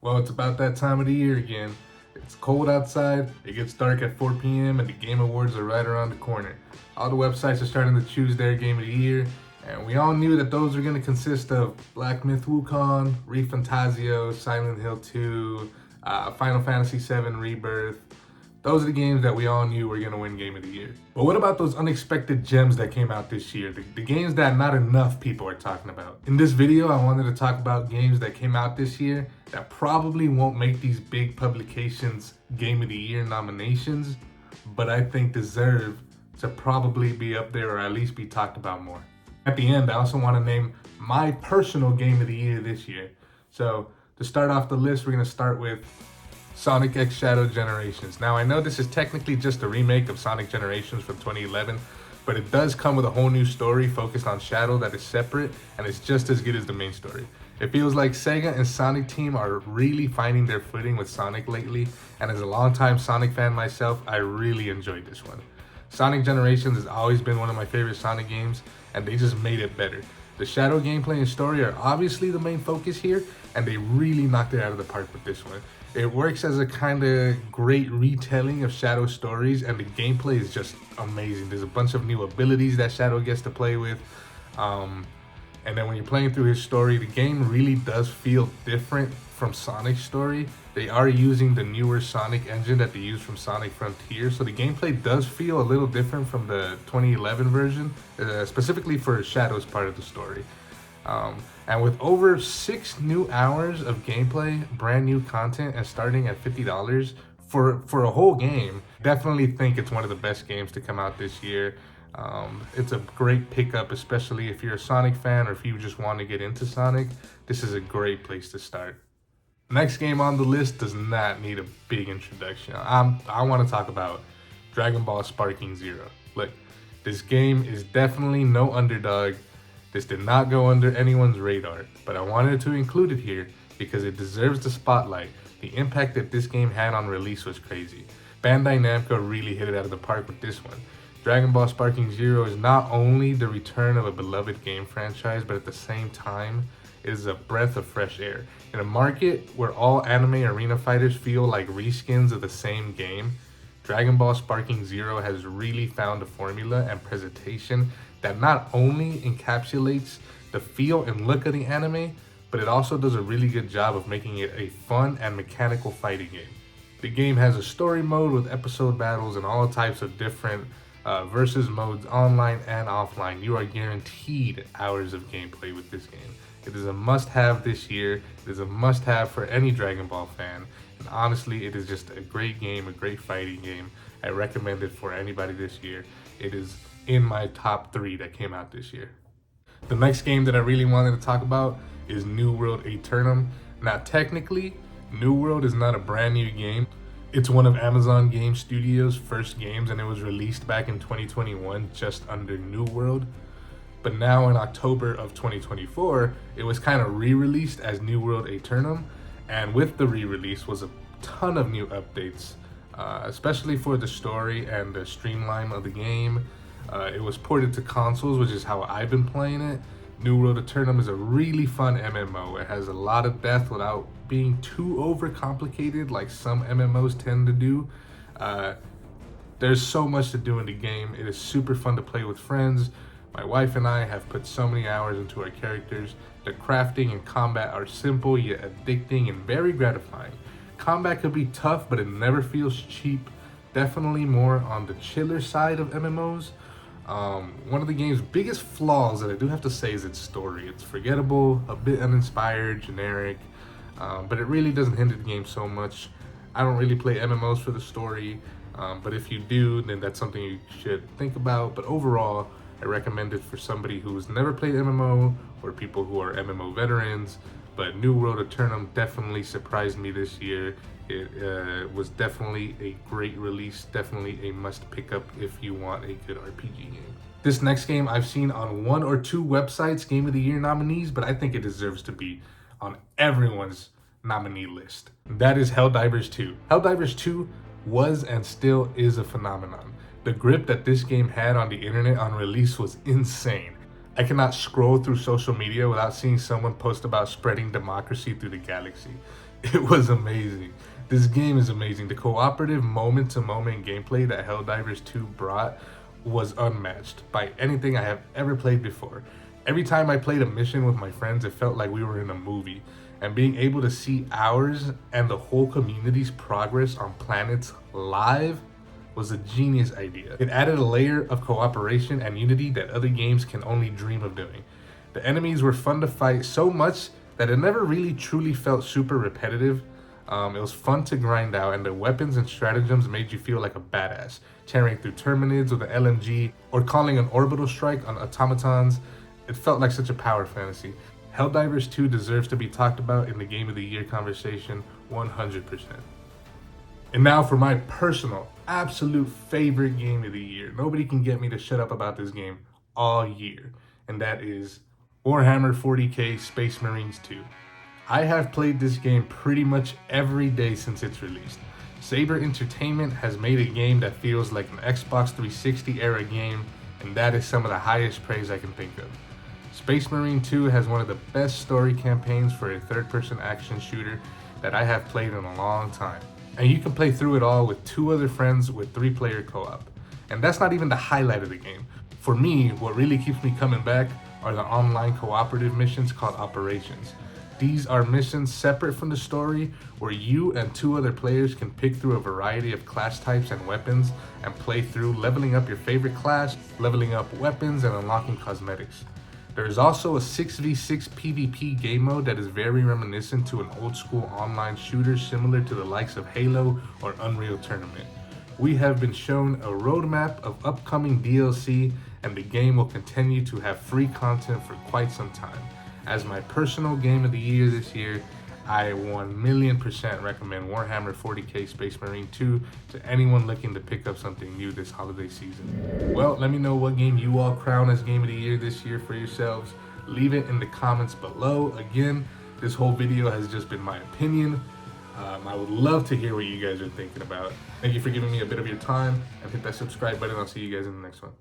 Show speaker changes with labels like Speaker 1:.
Speaker 1: Well, it's about that time of the year again. It's cold outside, it gets dark at 4 p.m., and the Game Awards are right around the corner. All the websites are starting to choose their game of the year, and we all knew that those were going to consist of Black Myth Wukong, ReFantazio, Silent Hill 2, Final Fantasy VII Rebirth. Those are the games that we all knew were going to win Game of the Year. But what about those unexpected gems that came out this year? The games that not enough people are talking about. In this video, I wanted to talk about games that came out this year that probably won't make these big publications Game of the Year nominations, but I think deserve to probably be up there or at least be talked about more. At the end, I also want to name my personal Game of the Year this year. So to start off the list, we're going to start with Sonic X Shadow Generations. Now, I know this is technically just a remake of Sonic Generations from 2011, but it does come with a whole new story focused on Shadow that is separate, and it's just as good as the main story. It feels like Sega and Sonic Team are really finding their footing with Sonic lately, and as a longtime Sonic fan myself, I really enjoyed this one. Sonic Generations has always been one of my favorite Sonic games, and they just made it better. The Shadow gameplay and story are obviously the main focus here, and they really knocked it out of the park with this one. It works as a kind of great retelling of Shadow's stories, and the gameplay is just amazing. There's a bunch of new abilities that Shadow gets to play with. And then when you're playing through his story, the game really does feel different from Sonic's story. They are using the newer Sonic engine that they used from Sonic Frontier, so the gameplay does feel a little different from the 2011 version, specifically for Shadow's part of the story. And with over 6 new hours of gameplay, brand new content, and starting at $50 for a whole game, definitely think it's one of the best games to come out this year. It's a great pickup, especially if you're a Sonic fan or if you just want to get into Sonic. This is a great place to start. Next game on the list does not need a big introduction. I want to talk about Dragon Ball Sparking Zero. Look, this game is definitely no underdog. This did not go under anyone's radar, but I wanted to include it here because it deserves the spotlight. The impact that this game had on release was crazy. Bandai Namco really hit it out of the park with this one. Dragon Ball Sparking Zero is not only the return of a beloved game franchise, but at the same time, it is a breath of fresh air. In a market where all anime arena fighters feel like reskins of the same game, Dragon Ball Sparking Zero has really found a formula and presentation that not only encapsulates the feel and look of the anime, but it also does a really good job of making it a fun and mechanical fighting game. The game has a story mode with episode battles and all types of different versus modes online and offline. You are guaranteed hours of gameplay with this game. It is a must-have this year. It is a must-have for any Dragon Ball fan. And honestly, it is just a great game, a great fighting game. I recommend it for anybody this year. It is in my top 3 that came out this year. The next game that I really wanted to talk about is New World Aeternum. Now, technically, New World is not a brand new game. It's one of Amazon Game Studios' first games, and it was released back in 2021 just under New World. But now in October of 2024, it was kind of re-released as New World Aeternum, and with the re-release was a ton of new updates, especially for the story and the streamline of the game. It was ported to consoles, which is how I've been playing it. New World Aeternum is a really fun MMO. It has a lot of depth without being too overcomplicated like some MMOs tend to do. There's so much to do in the game. It is super fun to play with friends. My wife and I have put so many hours into our characters. The crafting and combat are simple yet addicting and very gratifying. Combat could be tough, but it never feels cheap. Definitely more on the chiller side of MMOs. One of the game's biggest flaws that I do have to say is its story. It's forgettable, a bit uninspired, generic, but it really doesn't hinder the game so much. I don't really play MMOs for the story, but if you do, then that's something you should think about. But overall, I recommend it for somebody who's never played MMO or people who are MMO veterans. But New World Aeternum definitely surprised me this year. It was definitely a great release, definitely a must pick up if you want a good RPG game. This next game I've seen on 1 or 2 websites Game of the Year nominees, but I think it deserves to be on everyone's nominee list. That is Helldivers 2. Helldivers 2 was and still is a phenomenon. The grip that this game had on the internet on release was insane. I cannot scroll through social media without seeing someone post about spreading democracy through the galaxy. It was amazing. This game is amazing. The cooperative moment-to-moment gameplay that Helldivers 2 brought was unmatched by anything I have ever played before. Every time I played a mission with my friends, it felt like we were in a movie. And being able to see ours and the whole community's progress on planets live was a genius idea. It added a layer of cooperation and unity that other games can only dream of doing. The enemies were fun to fight so much that it never really truly felt super repetitive. It was fun to grind out, and the weapons and stratagems made you feel like a badass, tearing through Terminids with an LMG or calling an orbital strike on automatons. It felt like such a power fantasy. Helldivers 2 deserves to be talked about in the Game of the Year conversation 100%. And now for my personal, absolute favorite game of the year. Nobody can get me to shut up about this game all year, and that is Warhammer 40k Space Marines 2. I have played this game pretty much every day since its release. Saber Entertainment has made a game that feels like an Xbox 360 era game, and that is some of the highest praise I can think of. Space Marine 2 has one of the best story campaigns for a third-person action shooter that I have played in a long time. And you can play through it all with 2 other friends with 3-player co-op. And that's not even the highlight of the game. For me, what really keeps me coming back are the online cooperative missions called Operations. These are missions separate from the story where you and 2 other players can pick through a variety of class types and weapons and play through leveling up your favorite class, leveling up weapons, and unlocking cosmetics. There is also a 6v6 PvP game mode that is very reminiscent to an old school online shooter similar to the likes of Halo or Unreal Tournament. We have been shown a roadmap of upcoming DLC, and the game will continue to have free content for quite some time. As my personal game of the year this year, I 1,000,000% recommend Warhammer 40k Space Marine 2 to anyone looking to pick up something new this holiday season. Well, let me know what game you all crown as game of the year this year for yourselves. Leave it in the comments below. Again, this whole video has just been my opinion. I would love to hear what you guys are thinking about. Thank you for giving me a bit of your time, and hit that subscribe button. I'll see you guys in the next one.